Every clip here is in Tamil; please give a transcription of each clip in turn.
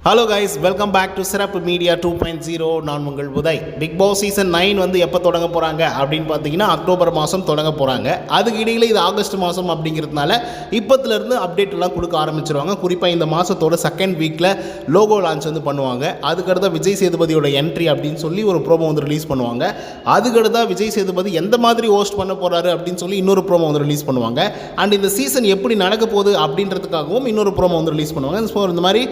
Hello guys, welcome back to சிறப்பு மீடியா 2.0. நான் உங்கள் உதய். பிக் பாஸ் சீசன் 9 வந்து எப்போ தொடங்க போகிறாங்க அப்படின்னு பார்த்தீங்கன்னா அக்டோபர் மாதம் தொடங்க போகிறாங்க. அதுக்கு இடையில் இது ஆகஸ்ட் மாதம் அப்படிங்கிறதுனால இப்போத்துலேருந்து அப்டேட் எல்லாம் கொடுக்க ஆரம்பிச்சிருவாங்க. குறிப்பாக இந்த மாதத்தோட செகண்ட் வீக்கில் லோகோ லான்ச் வந்து பண்ணுவாங்க. அதுக்கடுத்த விஜய் சேதுபதியோட என்ட்ரி அப்படின்னு சொல்லி ஒரு ப்ரோமோ வந்து ரிலீஸ் பண்ணுவாங்க. அதுக்கடுத்த விஜய் சேதுபதி எந்த மாதிரி ஹோஸ்ட் பண்ண போகிறாரு அப்படின்னு சொல்லி இன்னொரு ப்ரோமோ வந்து ரிலீஸ் பண்ணுவாங்க. அண்ட் இந்த சீசன் எப்படி நடக்க போகுது அப்படின்றதுக்காகவும் இன்னொரு ப்ரோமோ வந்து ரிலீஸ் பண்ணுவாங்க. ஸோ இந்த மாதிரி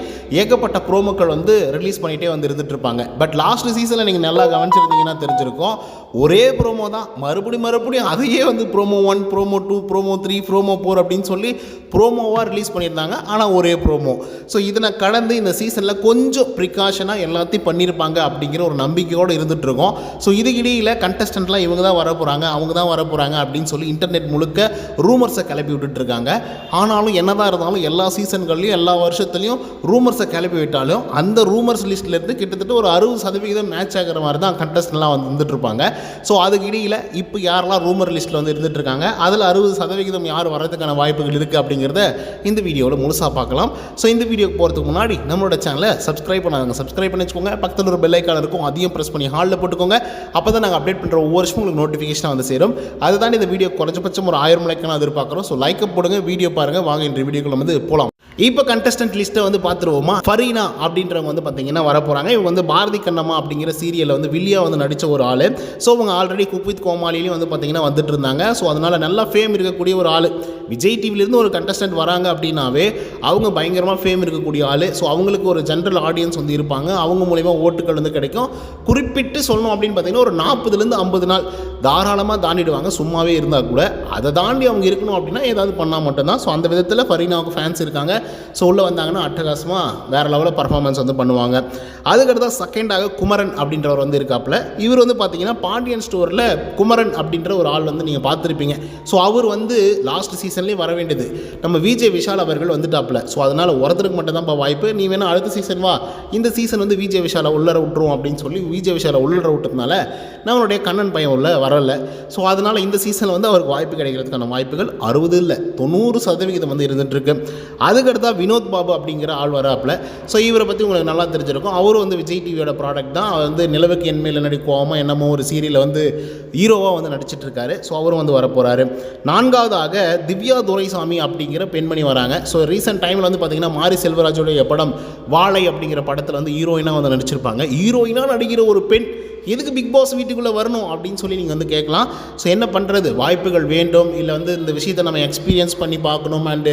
ஏகப்பட்ட ப்ரோமோக்கள் வந்து ரிலீஸ் பண்ணிகிட்டே வந்து இருந்துட்டு இருப்பாங்க. பட் லாஸ்ட் சீசனில் நீங்கள் நல்லா கவனிச்சிருந்தீங்கன்னா தெரிஞ்சிருக்கும், ஒரே ப்ரோமோ தான் மறுபடியும் அதையே வந்து ப்ரோமோ 1, ப்ரோமோ 2, ப்ரோமோ 3, ப்ரோமோ 4 அப்படின்னு சொல்லி ப்ரோமோவாக ரிலீஸ் பண்ணியிருந்தாங்க. ஆனால் ஒரே ப்ரோமோ. ஸோ இதனை கடந்து இந்த சீசனில் கொஞ்சம் ப்ரிகாஷனாக எல்லாத்தையும் பண்ணியிருப்பாங்க அப்படிங்கிற ஒரு நம்பிக்கையோடு இருந்துகிட்டு இருக்கோம். ஸோ இதுக்கிடையில் கண்டஸ்டன்ட்லாம் இவங்க தான் வரப்போகிறாங்க, அவங்க தான் வரப்போகிறாங்க அப்படின்னு சொல்லி இன்டர்நெட் முழுக்க ரூமர்ஸை கிளப்பி விட்டுட்ருக்காங்க. ஆனாலும் என்னதான் இருந்தாலும் எல்லா சீசன்கள்லையும் எல்லா வருஷத்துலையும் ரூமர்ஸை கிளப்பி விட்டாலும் அந்த ரூமர்ஸ் லிஸ்ட்லேருந்து கிட்டத்தட்ட ஒரு 60% மேட்ச் ஆகிற மாதிரி தான் கண்டஸ்டன்ட்லாம் வந்து இருந்துகிட்ருப்பாங்க. ஸோ அதுக்கு இடையில் இப்போ யாரெல்லாம் ரூமர் லிஸ்ட்டில் வந்து இருந்துகிட்ருக்காங்க, அதில் 60% யார் வர்றதுக்கான வாய்ப்புகள் இருக்குது அப்படிங்கிறத இந்த வீடியோவில் முழுசாக பார்க்கலாம். ஸோ இந்த வீடியோக்கு போகிறதுக்கு முன்னாடி நம்மளோட சேனலை சப்ஸ்கிரைப் பண்ணாங்க, சப்ஸ்கிரைப் பண்ணி வச்சுக்கோங்க. பக்கத்தில் ஒரு பெல் ஐக்கான் இருக்கும், அதையும் ப்ரெஸ் பண்ணி ஹாலில் போட்டுக்கோங்க. அப்போ தான் நாங்கள் அப்டேட் பண்ணுற ஒவ்வொரு வருஷமும் உங்களுக்கு நோட்டிஃபிகேஷன் வந்து சேரும். அதுதான் இந்த வீடியோ குறைஞ்சபட்சம் ஒரு 1000 லைக்கான எதிர்பார்க்குறோம். ஸோ லைக்கை போடுங்க, வீடியோ பாருங்கள். வாங்க இன்றைய வீடியோக்குள்ள வந்து போகலாம். இப்போ கண்டஸ்டன்ட் லிஸ்ட்டை வந்து பார்த்துருவோமா. ஃபரீனா அப்படின்றவங்க வந்து பார்த்தீங்கன்னா வரப்போகிறாங்க. இவங்க வந்து பாரதி கண்ணம்மா அப்படிங்கிற சீரியலில் வந்து வில்லியா வந்து நடித்த ஒரு ஆள். ஸோ அவங்க ஆல்ரெடி குக் வித் கோமாளிலையும் வந்து பார்த்தீங்கன்னா வந்துட்டு இருந்தாங்க. ஸோ அதனால் நல்லா ஃபேம் இருக்கக்கூடிய ஒரு ஆள். விஜய் டிவிலேருந்து ஒரு கண்டஸ்டன்ட் வராங்க அப்படின்னாவே அவங்க பயங்கரமாக ஃபேம் இருக்கக்கூடிய ஆள். ஸோ அவங்களுக்கு ஒரு ஜென்ரல் ஆடியன்ஸ் வந்து இருப்பாங்க. அவங்க மூலிமா ஓட்டுகள் வந்து கிடைக்கும். குறிப்பிட்டு சொல்லணும் அப்படின்னு பார்த்தீங்கன்னா ஒரு 40லேருந்து 50 நாள் தாராளமாக தாண்டிடுவாங்க. சும்மாவே இருந்தால் கூட அதை தாண்டி அவங்க இருக்கணும் அப்படின்னா ஏதாவது பண்ணால் மட்டும்தான். ஸோ அந்த விதத்தில் ஃபரீனாவுக்கு ஃபேன்ஸ் இருக்காங்க. ஸோ உள்ளே வந்தாங்கன்னா அட்டகாசமாக வேறு லெவலில் பர்ஃபார்மன்ஸ் வந்து பண்ணுவாங்க. அதுக்கடுத்த செகண்டாக குமரன் அப்படின்றவர் வந்து இருக்காப்புல. இவர் வந்து பார்த்தீங்கன்னா பாண்டியன் ஸ்டோரில் குமரன் அப்படின்ற ஒரு ஆள் வந்து நீங்கள் பார்த்துருப்பீங்க. ஸோ அவர் வந்து லாஸ்ட் சீசன்லேயே வர வேண்டியது நம்ம விஜய் விஷால் அவர்கள் வந்துட்டாப்புல. ஸோ அதனால் ஒருத்தருக்கு மட்டும் தான் வாய்ப்பு. நீ வேணால் அடுத்த சீசன் வா, இந்த சீசன் வந்து விஜய் விஷாலை உள்ளர விட்டுருவோம் அப்படின்னு சொல்லி விஜய் விஷாலை உள்ளர விட்டதுனால நம்மளுடைய கண்ணன் பையன் உள்ள வரல. ஸோ அதனால் இந்த சீசனில் வந்து அவருக்கு வாய்ப்பு கிடைக்கிறதுக்கான வாய்ப்புகள் 60 இல்லை 90% வந்து இருந்துகிட்டு இருக்கு. அதுக்கடுத்தா வினோத் பாபு அப்படிங்கிற ஆள் வராப்புல. ஸோ இவரை பற்றி உங்களுக்கு நல்லா தெரிஞ்சிருக்கும். அவரும் வந்து விஜய் டிவியோட ப்ராடக்ட் தான். அவர் வந்து நிலவுக்கு என்மையில் நடிக்குவாமல் என்னமோ ஒரு சீரியலில் வந்து ஹீரோவாக வந்து நடிச்சிட்டு இருக்காரு. ஸோ அவரும் வந்து வரப்போகிறாரு. நான்காவதாக திவ்யா துரைசாமி அப்படிங்கிற பெண்மணி வராங்க. ஸோ ரீசெண்ட் டைமில் வந்து பார்த்திங்கன்னா மாரி செல்வராஜோடைய படம் வாழை அப்படிங்கிற படத்தில் வந்து ஹீரோயினாக வந்து நடிச்சிருப்பாங்க. ஹீரோயினாக நடிக்கிற ஒரு பெண் எதுக்கு பிக் பாஸ் வீட்டுக்குள்ளே வரணும் அப்படின்னு சொல்லி நீங்கள் வந்து கேட்கலாம். ஸோ என்ன பண்ணுறது, வாய்ப்புகள் வேண்டும். இல்லை வந்து இந்த விஷயத்தை நம்ம எக்ஸ்பீரியன்ஸ் பண்ணி பார்க்கணும். அண்டு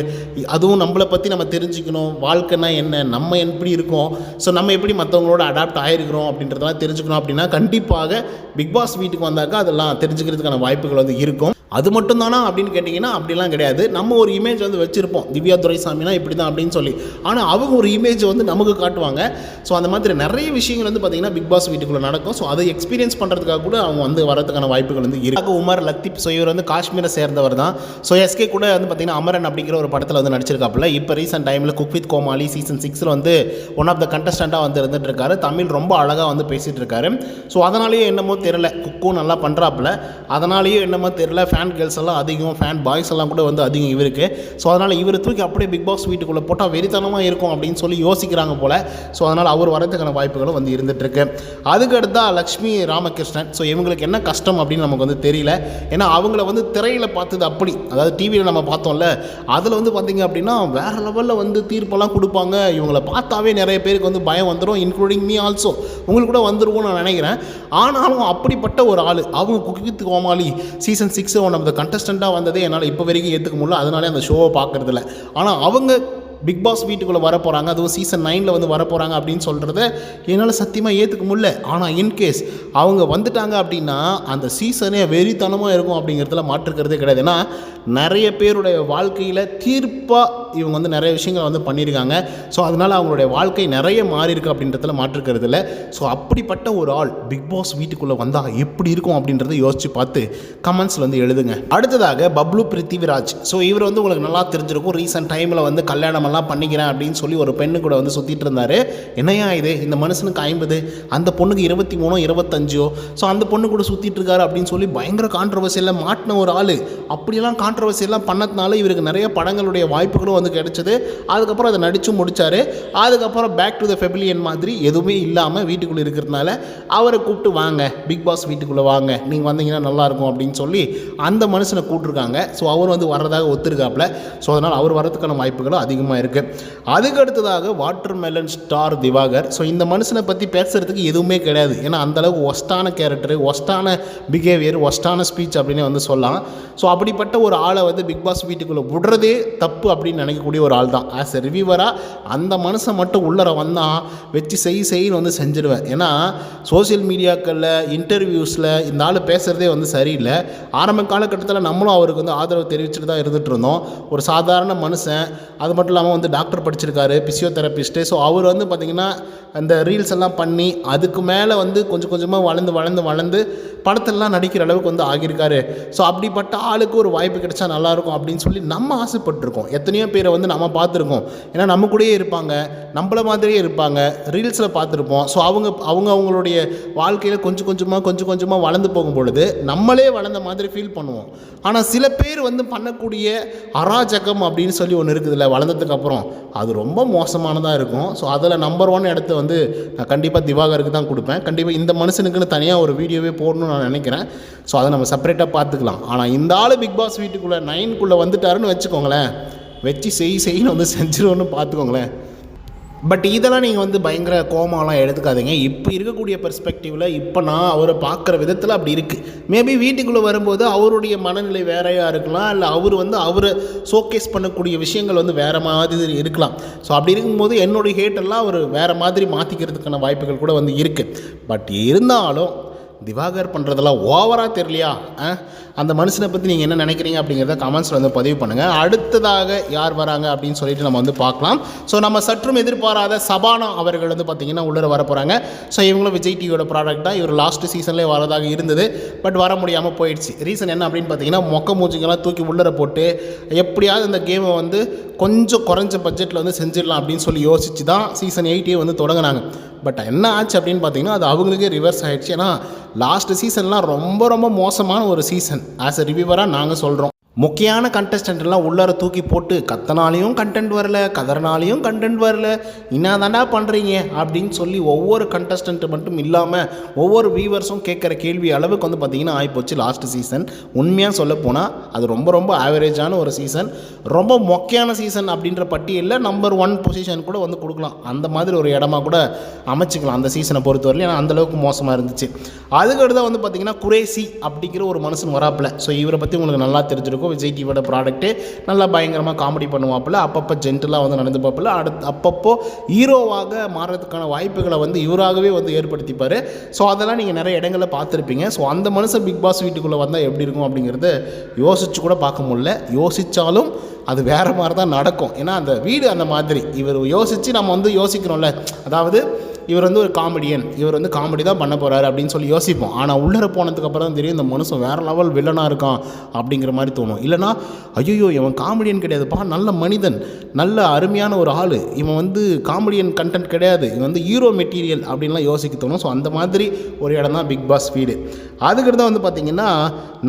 அதுவும் நம்மளை பற்றி நம்ம தெரிஞ்சுக்கணும். வாழ்க்கைனா என்ன, நம்ம எப்படி இருக்கோம், ஸோ நம்ம எப்படி மற்றவங்களோட அடாப்ட் ஆகிருக்கிறோம் அப்படின்றதெல்லாம் தெரிஞ்சுக்கணும். அப்படின்னா கண்டிப்பாக பிக் பாஸ் வீட்டுக்கு வந்தாக்கா அதெல்லாம் தெரிஞ்சுக்கிறதுக்கான வாய்ப்புகள் வந்து இருக்கும். அது மட்டும் தானா அப்படின்னு கேட்டிங்கன்னா அப்படிலாம் கிடையாது. நம்ம ஒரு இமேஜ் வந்து வச்சுருப்போம், திவ்யா துரைசாமினா இப்படி தான் அப்படின்னு சொல்லி. ஆனால் அவங்க ஒரு இமேஜ் வந்து நமக்கு காட்டுவாங்க. ஸோ அந்த மாதிரி நிறைய விஷயங்கள் வந்து பார்த்திங்கன்னா பிக் பாஸ் வீட்டுக்குள்ளே நடக்கும். ஸோ அதை எக்ஸ்பீரியன்ஸ் பண்ணுறதுக்காக கூட அவங்க வந்து வரதுக்கான வாய்ப்புகள் வந்து இருக்குது. உமர் லத்தீப், ஸோ இவர் வந்து காஷ்மீரை சேர்ந்தவர் தான். ஸோ எஸ்கே கூட வந்து பார்த்திங்கன்னா அமரன் அப்படிங்கிற ஒரு படத்தில் வந்து நடிச்சிருக்காப்புல. இப்போ ரீசெண்ட் டைமில் குக் வித் கோமாளி சீசன் 6 வந்து ஒன் ஆஃப் த கண்டஸ்டண்ட்டாக வந்து இருந்துட்டு இருக்காரு. தமிழ் ரொம்ப அழகாக வந்து பேசிகிட்டு இருக்காரு. ஸோ அதனாலேயே என்னமோ தெரில, குக்கும் நல்லா பண்ணுறாப்புல. அதனாலேயே என்னமோ தெரில, ஃபேன் கேர்ள்ஸ் எல்லாம் அதிகம், ஃபேன் பாய்ஸ் எல்லாம் கூட வந்து அதிகம் இவருக்கு. ஸோ அதனால் இவர் தூக்கி அப்படியே பிக் பாஸ் வீட்டுக்குள்ளே போட்டால் வெறித்தனமாக இருக்கும் அப்படின்னு சொல்லி யோசிக்கிறாங்க போல். ஸோ அதனால் அவர் வரதுக்கான வாய்ப்புகளும் வந்து இருந்துகிட்ருக்கு. அதுக்கடுத்தா லக்ஷ்மி ராமகிருஷ்ணன். ஸோ இவங்களுக்கு என்ன கஷ்டம் அப்படின்னு நமக்கு வந்து தெரியல. ஏன்னா அவங்கள வந்து திரையில் பார்த்தது அப்படி, அதாவது டிவியில் நம்ம பார்த்தோம்ல, அதில் வந்து பார்த்திங்க அப்படின்னா வேறு லெவலில் வந்து தீர்ப்பெல்லாம் கொடுப்பாங்க. இவங்களை பார்த்தாவே நிறைய பேருக்கு வந்து பயம் வந்துடும், இன்க்ளூடிங் மீ ஆல்சோ. உங்களுக்கு கூட வந்துருவோம்னு நான் நினைக்கிறேன். ஆனாலும் அப்படிப்பட்ட ஒரு ஆள் அவங்க cook with Comali season 6 one of the கண்டஸ்டண்ட்டாக வந்ததே என்னால் இப்போ வரைக்கும் ஏற்றுக்க முடியல. அதனாலே அந்த ஷோவை பார்க்குறதில்ல. ஆனால் அவங்க பிக் பாஸ் வீட்டுக்குள்ளே வரப்போகிறாங்க, அதுவும் சீசன் 9 வந்து வரப்போகிறாங்க அப்படின்னு சொல்கிறத என்னால் சத்தியமாக ஏற்றுக்க முடியல. ஆனால் இன்கேஸ் அவங்க வந்துட்டாங்க அப்படின்னா அந்த சீசனே வெறித்தனமாக இருக்கும் அப்படிங்கிறதுல மாற்றுக்கிறதே கிடையாது. ஏன்னா நிறைய பேருடைய வாழ்க்கையில் தீர்ப்பாக இவங்க வந்து நிறைய விஷயங்கள் வந்து பண்ணியிருக்காங்க. ஸோ அதனால் அவங்களுடைய வாழ்க்கை நிறைய மாறி இருக்குது அப்படின்றதுல மாற்றுக்கிறது இல்லை. ஸோ அப்படிப்பட்ட ஒரு ஆள் பிக் பாஸ் வீட்டுக்குள்ளே வந்தால் எப்படி இருக்கும் அப்படின்றத யோசித்து பார்த்து கமெண்ட்ஸில் வந்து எழுதுங்க. அடுத்ததாக பப்ளு பிருத்திவிராஜ். ஸோ இவர் வந்து உங்களுக்கு நல்லா தெரிஞ்சிருக்கும். ரீசெண்ட் டைமில் வந்து கல்யாணம் எல்லாம் பண்ணிக்கிறேன் அப்படின்னு சொல்லி ஒரு பெண்ணு கூட வந்து சுற்றிட்டு இருந்தார். என்னையா இது, இந்த மனுஷனுக்கு 50, அந்த பொண்ணுக்கு 23 25. ஸோ அந்த பொண்ணு கூட சுற்றிட்டு இருக்காரு அப்படின்னு சொல்லி பயங்கர கான்ட்ரவர்சியில் மாட்டின ஒரு ஆள். அப்படியெல்லாம் கான்ட்ரவர்சி எல்லாம் பண்ணதுனால இவருக்கு நிறைய படங்களுடைய வாய்ப்புகளும் வந்து கிடைச்சது. அதுக்கப்புறம் அதை நடித்து முடித்தார். அதுக்கப்புறம் பேக் டு த ஃபெமிலியன் மாதிரி எதுவுமே இல்லாமல் வீட்டுக்குள்ளே இருக்கிறதுனால அவரை கூப்பிட்டு வாங்க பிக் பாஸ் வீட்டுக்குள்ளே வாங்க, நீங்கள் வந்தீங்கன்னா நல்லாயிருக்கும் அப்படின்னு சொல்லி அந்த மனுஷனை கூப்பிட்ருக்காங்க. ஸோ அவர் வந்து வர்றதாக ஒத்துருக்காப்புல. ஸோ அதனால் அவர் வரதுக்கான வாய்ப்புகளும் அதிகமாக இருக்குது. அதுக்கு அடுத்ததாக வாட்டர்மெலன் ஸ்டார் திவாகர். ஸோ இந்த மனுஷனை பற்றி பேசுகிறதுக்கு எதுவுமே கிடையாது. ஏன்னா அந்தளவுக்கு ஒஸ்டான கேரக்டரு, ஒஸ்டான பிஹேவியர், ஒஸ்டான ஸ்பீச் அப்படின்னு வந்து சொல்லலாம். ஸோ அப்படிப்பட்ட ஒரு ஆளை வந்து பிக் பாஸ் வீட்டுக்குள்ளே விடுறதே தப்பு அப்படின்னு நினைக்கக்கூடிய ஒரு ஆள் தான். ஆஸ் எ ரிவ்யூவராக அந்த மனுஷன் மட்டும் உள்ளர வந்தால் வச்சு செய்யன்னு வந்து செஞ்சிடுவேன். ஏன்னா சோசியல் மீடியாக்களில் இன்டர்வியூஸில் இந்த ஆள் பேசுகிறதே வந்து சரியில்லை. ஆரம்ப காலகட்டத்தில் நம்மளும் அவருக்கு வந்து ஆதரவு தெரிவிச்சுட்டு தான் இருந்துகிட்டு இருந்தோம். ஒரு சாதாரண மனுஷன், அது மட்டும் இல்லாமல் வந்து டாக்டர் படிச்சிருக்காரு, பிசியோதெரபிஸ்ட்டு. ஸோ அவர் வந்து பார்த்திங்கன்னா அந்த ரீல்ஸ் எல்லாம் பண்ணி அதுக்கு மேலே வந்து கொஞ்சம் கொஞ்சமாக வளர்ந்து படத்திலலாம் நடிக்கிற அளவுக்கு வந்து ஆகியிருக்காரு. ஸோ அப்படிப்பட்ட ஆளுக்கு ஒரு வாய்ப்பு கிடைச்சா நல்லாயிருக்கும் அப்படின்னு சொல்லி நம்ம ஆசைப்பட்டிருக்கோம். எத்தனையோ பேரை வந்து நம்ம பார்த்துருக்கோம். ஏன்னா நம்ம கூடயே இருப்பாங்க, நம்மள மாதிரியே இருப்பாங்க, ரீல்ஸில் பார்த்துருப்போம். ஸோ அவங்களுடைய வாழ்க்கையில் கொஞ்சம் கொஞ்சமாக வளர்ந்து போகும் பொழுது நம்மளே வளர்ந்த மாதிரி ஃபீல் பண்ணுவோம். ஆனால் சில பேர் வந்து பண்ணக்கூடிய அராஜகம் அப்படின்னு சொல்லி ஒன்று இருக்குதுல்ல, வளர்ந்ததுக்கப்புறம் அது ரொம்ப மோசமானதாக இருக்கும். ஸோ அதில் நம்பர் 1 இடத்த வந்து நான் கண்டிப்பாக திவாகருக்கு தான் கொடுப்பேன். கண்டிப்பாக இந்த மனுஷனுக்குன்னு தனியாக ஒரு வீடியோவே போடணும்னு நான் நினைக்கிறேன். ஸோ அதை நம்ம செப்பரேட்டாக பார்த்துக்கலாம். ஆனால் இந்த ஆள் பிக் பாஸ் வீட்டுக்குள்ளே 9க்குள்ளே வந்துட்டாருன்னு வச்சுக்கோங்களேன், வச்சு செய்யணும் வந்து செஞ்சிருவோன்னு பார்த்துக்கோங்களேன். பட் இதெல்லாம் நீங்கள் வந்து பயங்கர கோமாலாம் எடுத்துக்காதீங்க. இப்போ இருக்கக்கூடிய பெர்ஸ்பெக்டிவில் இப்போ நான் அவரை பார்க்குற விதத்தில் அப்படி இருக்குது. மேபி வீட்டுக்குள்ளே வரும்போது அவருடைய மனநிலை வேறையாக இருக்கலாம், இல்லை அவர் வந்து அவரை ஷோகேஸ் பண்ணக்கூடிய விஷயங்கள் வந்து வேறு மாதிரி இருக்கலாம். ஸோ அப்படி இருக்கும்போது என்னுடைய ஹேட்டெல்லாம் அவர் வேறு மாதிரி மாற்றிக்கிறதுக்கான வாய்ப்புகள் கூட வந்து இருக்குது. பட் இருந்தாலும் திவாகர் பண்ணுறதெல்லாம் ஓவராக தெரியலையா? அந்த மனுஷனை பற்றி நீங்கள் என்ன நினைக்கிறீங்க அப்படிங்கிறத கமெண்ட்ஸில் வந்து பதிவு பண்ணுங்கள். அடுத்ததாக யார் வராங்க அப்படின்னு சொல்லிட்டு நம்ம வந்து பார்க்கலாம். ஸோ நம்ம சற்றும் எதிர்பாராத சபானா அவர்கள் வந்து பார்த்திங்கன்னா உள்ளே வர போகிறாங்க. ஸோ இவங்களும் விஜய் டிவியோட ப்ராடக்ட் தான். இவர் லாஸ்ட் சீசன்லேயே வரதாக இருந்தது, பட் வர முடியாமல் போயிடுச்சு. ரீசன் என்ன அப்படின்னு பார்த்தீங்கன்னா, மொக்க மூஞ்சிங்கெல்லாம் தூக்கி உள்ளே போட்டு எப்படியாவது இந்த கேமை வந்து கொஞ்சம் குறைஞ்ச பட்ஜெட்டில் வந்து செஞ்சிடலாம் அப்படின்னு சொல்லி யோசிச்சு தான் சீசன் 8 வந்து தொடங்கினாங்க. பட் என்ன ஆச்சு அப்படின்னு பார்த்தீங்கன்னா, அது அவங்களுக்கே ரிவர்ஸ் ஆகிடுச்சு. ஏன்னா லாஸ்ட் சீசன்லாம் ரொம்ப மோசமான ஒரு சீசன். ஆஸ் எ ரிவ்யூவராக நாங்கள் சொல்கிறோம். முக்கியமான கண்டஸ்டன்ட்லாம் உள்ளார தூக்கி போட்டு கத்தனாலையும் கண்டென்ட் வரல, கதறனாலையும் கண்டென்ட் வரல, என்ன தாண்டா பண்ணுறீங்க அப்படின்னு சொல்லி ஒவ்வொரு கண்டஸ்டன்ட் மட்டும் இல்லாமல் ஒவ்வொரு வியூவர்ஸும் கேட்குற கேள்வி அளவுக்கு வந்து பார்த்திங்கன்னா ஆகிப்போச்சு லாஸ்ட் சீசன். உண்மையாக சொல்ல போனால் அது ரொம்ப ஆவரேஜான ஒரு சீசன், ரொம்ப மொக்கையான சீசன் அப்படின்ற பட்டியலில் நம்பர் 1 பொசிஷன் கூட வந்து கொடுக்கலாம். அந்த மாதிரி ஒரு இடமா கூட அமைச்சிக்கலாம் அந்த சீசனை பொறுத்தவரையிலும். ஏன்னா அந்தளவுக்கு மோசமாக இருந்துச்சு. அதுக்கடுத்து வந்து பார்த்திங்கன்னா குரேசி அப்படிங்கிற ஒரு மனுஷன் வராப்பில். ஸோ இவரை பற்றி உங்களுக்கு நல்லா தெரிஞ்சிருக்கும். விஜய் டிவியோட ப்ராடக்ட்டு நல்லா பயங்கரமாக காமெடி பண்ணுவாப்பில், அப்பப்போ ஜென்டலாக வந்து நடந்து பார்ப்பில், அப்பப்போ ஹீரோவாக மாறுறதுக்கான வாய்ப்புகளை வந்து இவராகவே வந்து ஏற்படுத்திப்பார். ஸோ அதெல்லாம் நீங்கள் நிறைய இடங்களில் பார்த்துருப்பீங்க. ஸோ அந்த மனுஷன் பிக் பாஸ் வீட்டுக்குள்ளே வந்தால் எப்படி இருக்கும் அப்படிங்கிறத யோசிச்சு கூட பார்க்க முடியல. யோசித்தாலும் அது வேறு மாதிரி தான் நடக்கும். ஏன்னா அந்த வீடு அந்த மாதிரி இவர் யோசித்து நம்ம வந்து யோசிக்கிறோம்ல, அதாவது இவர் வந்து ஒரு காமெடியன், இவர் வந்து காமெடி தான் பண்ண போகிறாரு அப்படின்னு சொல்லி யோசிப்போம். ஆனால் உள்ளே போனதுக்கப்புறம் தான் தெரியும் இந்த மனுஷன் வேறு லெவல் வில்லனாக இருக்கான் அப்படிங்கிற மாதிரி தோணும். இல்லைனா ஐயோ இவன் காமெடியன் கிடையாதுப்பா, நல்ல மனிதன், நல்ல அருமையான ஒரு ஆள், இவன் வந்து காமெடியன் கண்டென்ட் கிடையாது, இவன் வந்து ஹீரோ மெட்டீரியல் அப்படின்லாம் யோசிக்க தோணும். ஸோ அந்த மாதிரி ஒரு இடம் தான் பிக் பாஸ் வீடு. அதுக்கடுத்து வந்து பார்த்திங்கன்னா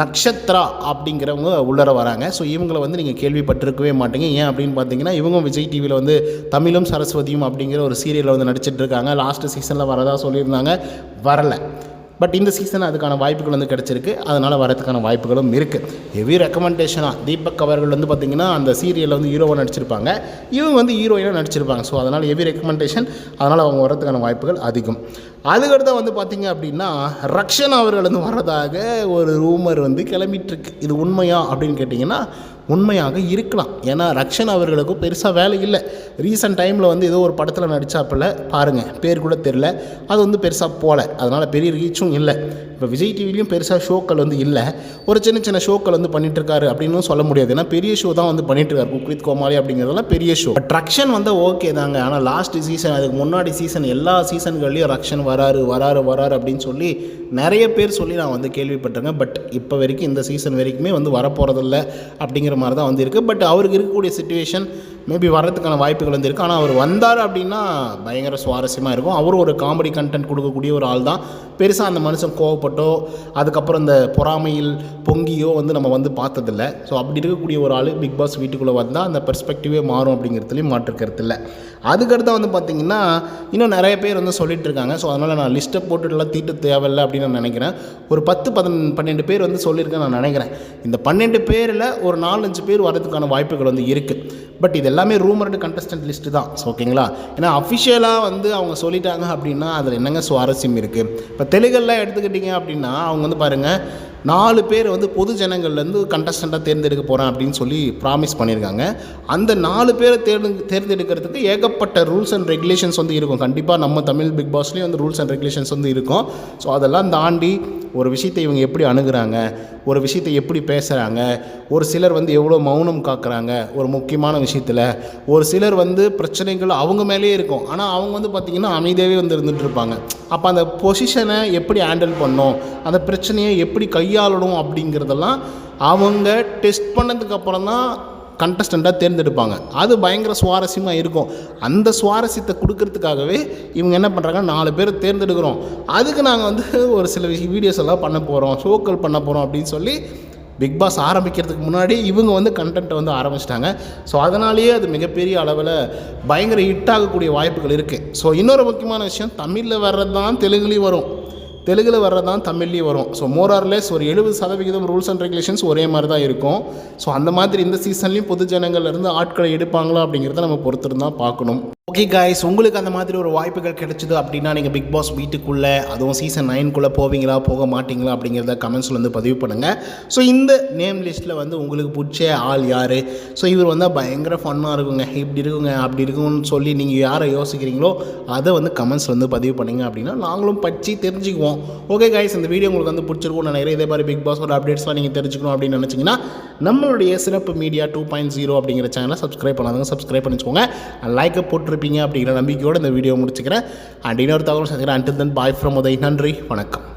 நக்ஷத்ரா அப்படிங்கிறவங்க உள்ளர வராங்க. ஸோ இவங்களை வந்து நீங்கள் கேள்விப்பட்டிருக்கவே மாட்டீங்க. ஏன் அப்படின்னு பார்த்தீங்கன்னா, இவங்க விஜய் டிவியில் வந்து தமிழும் சரஸ்வதியும் அப்படிங்கிற ஒரு சீரியலில் வந்து நடிச்சிட்டு இருக்காங்க. லாஸ்ட் சீசனில் வரதா சொல்லியிருந்தாங்க, வரலை. பட் இந்த சீசன் அதுக்கான வாய்ப்புகள் வந்து கிடச்சிருக்கு, அதனால் வரதுக்கான வாய்ப்புகளும் இருக்குது. ஹெவி ரெக்கமெண்டேஷனாக தீபக் அவர்கள் வந்து பார்த்திங்கன்னா அந்த சீரியலில் வந்து ஹீரோவாக நடிச்சிருப்பாங்க, இவங்க வந்து ஹீரோயினாக நடிச்சிருப்பாங்க. ஸோ அதனால் ஹெவி ரெக்கமெண்டேஷன், அதனால் அவங்க வரதுக்கான வாய்ப்புகள் அதிகம். அதுக்கடுத்து வந்து பார்த்திங்க அப்படின்னா ரக்ஷன் அவர்கள் வந்து வர்றதாக ஒரு ரூமர் வந்து கிளம்பிட்டுருக்கு. இது உண்மையா அப்படின்னு கேட்டிங்கன்னா உண்மையாக இருக்கலாம். ஏன்னா ரக்ஷன் அவர்களுக்கும் பெருசாக வேலை இல்லை. ரீசெண்ட் டைமில் வந்து ஏதோ ஒரு படத்தில் நடித்தாப்பில் பாருங்கள், பேர் கூட தெரில, அது வந்து பெருசாக போகல, அதனால் பெரிய ரீச்சும் இல்லை. இப்போ விஜய் டிவிலையும் பெருசாக ஷோக்கள் வந்து இல்லை, ஒரு சின்ன ஷோக்கள் வந்து பண்ணிகிட்ருக்காரு அப்படின்னு சொல்ல முடியாது. ஏன்னா பெரிய ஷோ தான் வந்து பண்ணிகிட்ருக்காரு, குக் வித் கோமாளி அப்படிங்கிறதெல்லாம் பெரிய ஷோ. பட் ரக்ஷன் வந்து ஓகே தாங்க. ஆனால் லாஸ்ட் சீசன், அதுக்கு முன்னாடி சீசன், எல்லா சீசன்கள்லேயும் ரக்ஷன் வராரு அப்படின்னு சொல்லி நிறைய பேர் சொல்லி நான் வந்து கேள்விப்பட்டேங்க. பட் இப்போ வரைக்கும் இந்த சீசன் வரைக்குமே வந்து வரப்போகிறதில்ல அப்படிங்கிற மாதிரி தான் வந்து இருக்குது. பட் அவருக்கு இருக்கக்கூடிய சிச்சுவேஷன் மேபி வர்றதுக்கான வாய்ப்புகள் வந்து இருக்குது. ஆனால் அவர் வந்தார் அப்படின்னா பயங்கர சுவாரஸ்யமாக இருக்கும். அவரும் ஒரு காமெடி கண்டென்ட் கொடுக்கக்கூடிய ஒரு ஆள் தான். பெருசாக அந்த மனுஷன் கோவப்பட்டோ அதுக்கப்புறம் இந்த பொறாமையில் பொங்கியோ வந்து நம்ம வந்து பார்த்ததில்ல. ஸோ அப்படி இருக்கக்கூடிய ஒரு ஆள் பிக் பாஸ் வீட்டுக்குள்ளே வந்தால் அந்த பெர்ஸ்பெக்டிவே மாறும் அப்படிங்கிறதுலையும் மாற்றுக்கிறது இல்லை. அதுக்கடுத்து வந்து பார்த்திங்கன்னா இன்னும் நிறைய பேர் வந்து சொல்லிட்டு இருக்காங்க. ஸோ அதனால் நான் லிஸ்ட்டை போட்டுட்டுலாம் தீட்டு தேவையில்லை அப்படின்னு நான் நினைக்கிறேன். ஒரு 10-12 பேர் வந்து சொல்லியிருக்கேன் நான் நினைக்கிறேன். இந்த 12 பேரில் ஒரு 4-5 பேர் வரதுக்கான வாய்ப்புகள் வந்து இருக்குது. பட் இது எல்லாமே ரூமர்டு கண்டஸ்டன்ட் லிஸ்ட்டு தான். ஸோ ஓகேங்களா, ஏன்னா அஃபிஷியலாக வந்து அவங்க சொல்லிட்டாங்க அப்படின்னா அதில் என்னங்க சுவாரஸ்யம் இருக்குது. இப்போ தெலுங்கெல்லாம் எடுத்துக்கிட்டிங்க அப்படின்னா அவங்க வந்து பாருங்கள் 4 பேர் வந்து பொது ஜனங்கள்லேருந்து கண்டஸ்டண்ட்டாக தேர்ந்தெடுக்க போகிறேன் அப்படின்னு சொல்லி ப்ராமிஸ் பண்ணியிருக்காங்க. அந்த 4 பேரை தேர்ந்தெடுக்கிறதுக்கு ஏகப்பட்ட ரூல்ஸ் அண்ட் ரெகுலேஷன்ஸ் வந்து இருக்கும். கண்டிப்பாக நம்ம தமிழ் பிக் பாஸ்லேயும் வந்து ரூல்ஸ் அண்ட் ரெகுலேஷன்ஸ் வந்து இருக்கும். ஸோ அதெல்லாம் தாண்டி ஒரு விஷயத்தை இவங்க எப்படி அணுகுறாங்க, ஒரு விஷயத்தை எப்படி பேசுகிறாங்க, ஒரு சிலர் வந்து எவ்வளோ மௌனம் காக்குறாங்க ஒரு முக்கியமான விஷயத்தில், ஒரு சிலர் வந்து பிரச்சனைகள் அவங்க மேலேயே இருக்கும் ஆனால் அவங்க வந்து பார்த்திங்கன்னா அமைதியாகவே வந்து இருந்துகிட்டு இருப்பாங்க. அப்போ அந்த பொசிஷனை எப்படி ஹேண்டில் பண்ணணும், அந்த பிரச்சனையை எப்படி கையாளணும் அப்படிங்கிறதெல்லாம் அவங்க டெஸ்ட் பண்ணதுக்கப்புறம் தான் கண்டஸ்டண்ட்டாக தேர்ந்தெடுப்பாங்க. அது பயங்கர சுவாரஸ்யமாக இருக்கும். அந்த சுவாரஸ்யத்தை கொடுக்கறதுக்காகவே இவங்க என்ன பண்ணுறாங்க, 4 பேர் தேர்ந்தெடுக்கிறோம், அதுக்கு நாங்கள் வந்து ஒரு சில வீடியோஸ் எல்லாம் பண்ண போகிறோம், ஷோக்கள் பண்ண போகிறோம் அப்படின்னு சொல்லி பிக் பாஸ் ஆரம்பிக்கிறதுக்கு முன்னாடி இவங்க வந்து கண்டென்ட்டை வந்து ஆரம்பிச்சிட்டாங்க. ஸோ அதனாலேயே அது மிகப்பெரிய அளவில் பயங்கர ஹிட் ஆகக்கூடிய வாய்ப்புகள் இருக்குது. ஸோ இன்னொரு முக்கியமான விஷயம், தமிழில் வர்றது தான் தெலுங்குலேயும் வரும், தெலுங்கில் வர்றது தான் தமிழ்லேயும் வரும். ஸோ மோரார்லெஸ் ஒரு 70% ரூல்ஸ் அண்ட் ரெகுலேஷன்ஸ் ஒரே மாதிரி தான் இருக்கும். ஸோ அந்த மாதிரி இந்த சீசன்லேயும் பொது ஜனங்கள்லேருந்து ஆட்களை எடுப்பாங்களா அப்படிங்கிறத நம்ம பொறுத்திருந்தான் பார்க்கணும். ஓகே காய்ஸ், உங்களுக்கு அந்த மாதிரி ஒரு வாய்ப்புகள் கிடைச்சிது அப்படின்னா நீங்கள் பிக் பாஸ் வீட்டுக்குள்ளே அதுவும் சீசன் 9 போவீங்களா போக மாட்டிங்களா அப்படிங்கிறத கமெண்ட்ஸில் வந்து பதிவு பண்ணுங்கள். ஸோ இந்த நேம் லிஸ்ட்டில் வந்து உங்களுக்கு பிடிச்ச ஆள் யார், ஸோ இவர் வந்தால் பயங்கர ஃபன்னாக இருக்குங்க, இப்படி இருக்குங்க அப்படி இருக்குன்னு சொல்லி நீங்கள் யாரை யோசிக்கிறீங்களோ அதை வந்து கமெண்ட்ஸில் வந்து பதிவு பண்ணிங்க அப்படின்னா நாங்களும் பற்றி தெரிஞ்சுக்குவோம். ஓகே காய்ஸ், இந்த வீடியோ உங்களுக்கு வந்து பிடிச்சிருக்கும் நினைக்கிறேன். இதே மாதிரி பிக் பாஸோட அப்டேட்ஸ்லாம் நீங்கள் தெரிஞ்சுக்கணும் அப்படின்னு நினச்சிங்கன்னா நம்மளுடைய சிறப்பு மீடியா 2.0 அப்படிங்கிற சேனலை சப்ஸ்கிரைப் பண்ணாதவங்க சப்ஸ்கிரைப் பண்ணிச்சுக்கோங்க. லைக்கை போட்டிருப்பீங்க அப்படிங்கிற நம்பிக்கையோடு இந்த வீடியோ முடிச்சுக்கிறேன். அண்ட் இன்னொரு தகவல் சந்திக்கிறேன். Until then bye from Uday. நன்றி, வணக்கம்.